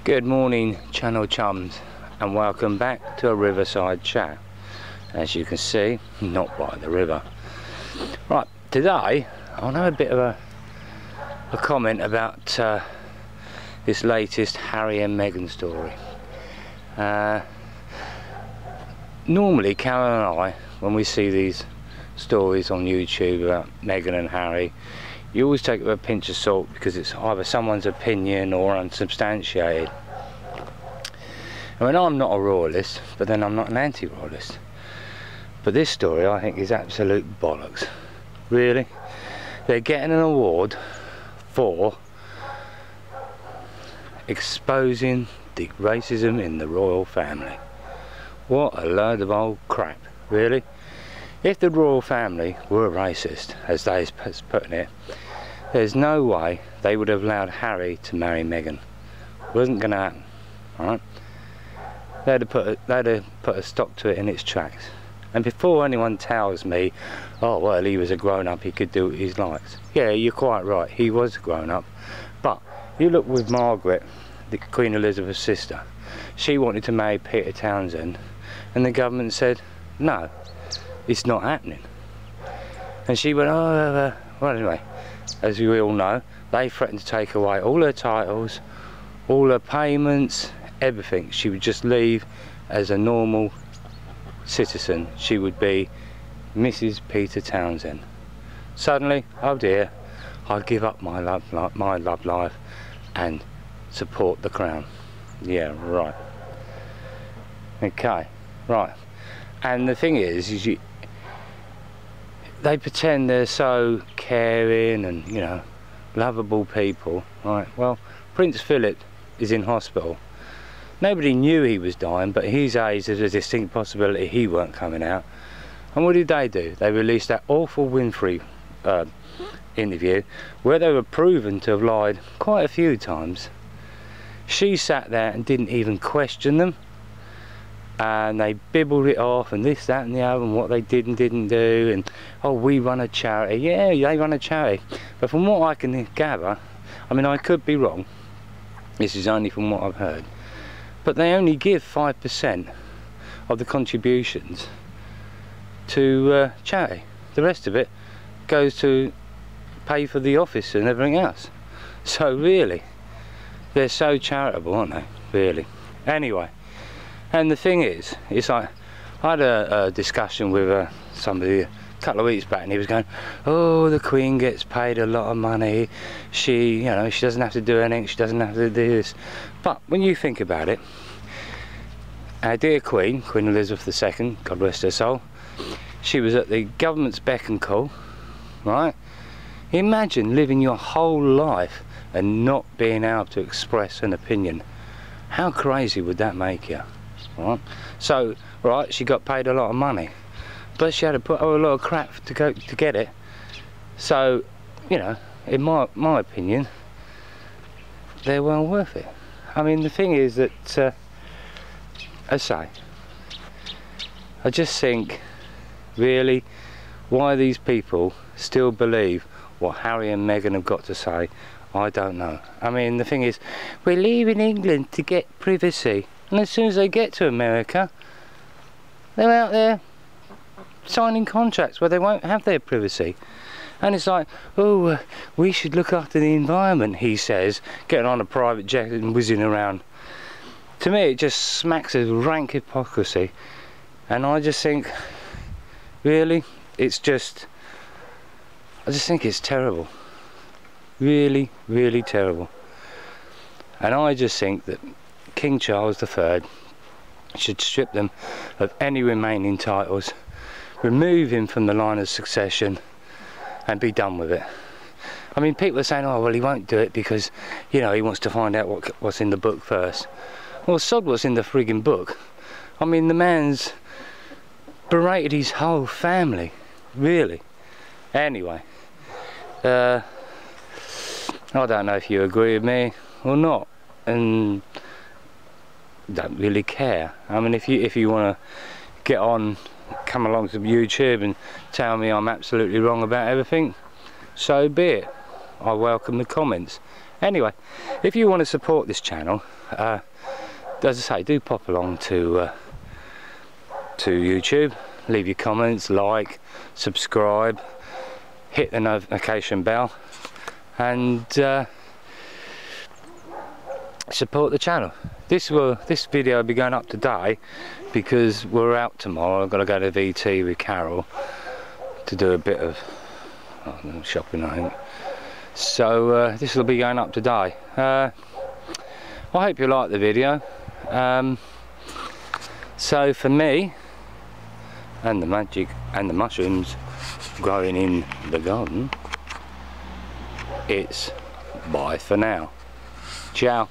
Good morning, channel chums, and welcome back to a Riverside chat. As you can see, not by the river. Right, today I'll have a bit of a comment about this latest Harry and Meghan story. Normally, Carol and I, when we see these stories on YouTube about Meghan and Harry, you always take it with a pinch of salt because it's either someone's opinion or unsubstantiated. I mean, I'm not a royalist, but then I'm not an anti-royalist. But this story, I think, is absolute bollocks. Really? They're getting an award for exposing the racism in the royal family. What a load of old crap, really. If the royal family were racist, as they're putting it, there's no way they would have allowed Harry to marry Meghan. It wasn't going to happen, alright? They'd have put a stop to it in its tracks. And before anyone tells me, oh well, he was a grown-up, he could do what he likes. Yeah, you're quite right, he was a grown-up. But you look with Margaret, the Queen Elizabeth's sister. She wanted to marry Peter Townsend, and the government said, no, it's not happening. And she went, oh, well anyway, as we all know, they threatened to take away all her titles, all her payments, everything. She would just leave as a normal citizen. She would be Mrs. Peter Townsend. Suddenly, oh dear, I'll give up my love life and support the crown. Yeah, right. Okay, right. And the thing is they pretend they're so caring and, you know, lovable people, right? Well, Prince Philip is in hospital. Nobody knew he was dying, but at his age there's a distinct possibility he weren't coming out. And what did they do? They released that awful Winfrey interview where they were proven to have lied quite a few times. She sat there and didn't even question them, and they bibbled it off and this, that and the other, and what they did and didn't do, and oh, we run a charity. Yeah, they run a charity, but from what I can gather, I mean, I could be wrong, this is only from what I've heard, but they only give 5% of the contributions to charity. The rest of it goes to pay for the office and everything else. So really, they're so charitable, aren't they? Really. Anyway, and the thing is, it's like, I had a discussion with somebody a couple of weeks back, and he was going, oh, the Queen gets paid a lot of money, she, you know, she doesn't have to do anything, she doesn't have to do this. But when you think about it, our dear Queen, Queen Elizabeth II, God rest her soul, she was at the government's beck and call, right? Imagine living your whole life and not being able to express an opinion. How crazy would that make you? Right? So, right, she got paid a lot of money, but she had to put up a lot of crap to get it. So, you know, in my opinion, they're well worth it. I mean, the thing is that, as I say, I just think, really, why these people still believe what Harry and Meghan have got to say, I don't know. I mean, the thing is, we're leaving England to get privacy, and as soon as they get to America, they're out there signing contracts where they won't have their privacy. And it's like, oh, we should look after the environment, he says, getting on a private jet and whizzing around. To me, it just smacks of rank hypocrisy, and I just think, really, it's just, I just think it's terrible. Really, really terrible. And I just think that King Charles III should strip them of any remaining titles, remove him from the line of succession, and be done with it. I mean, people are saying, oh well, he won't do it because, you know, he wants to find out what's in the book first. Well, sod what's in the frigging book. I mean, the man's berated his whole family, really. Anyway, I don't know if you agree with me or not, and don't really care. I mean, if you want to get on, come along to YouTube and tell me I'm absolutely wrong about everything, so be it. I welcome the comments. Anyway, if you want to support this channel, as I say, do pop along to YouTube, leave your comments, like, subscribe, hit the notification bell, and support the channel. This video will be going up today because we're out tomorrow. I've got to go to VT with Carol to do a bit of shopping, I think. So this will be going up today. I hope you like the video. So for me and the magic and the mushrooms growing in the garden, it's bye for now. Ciao.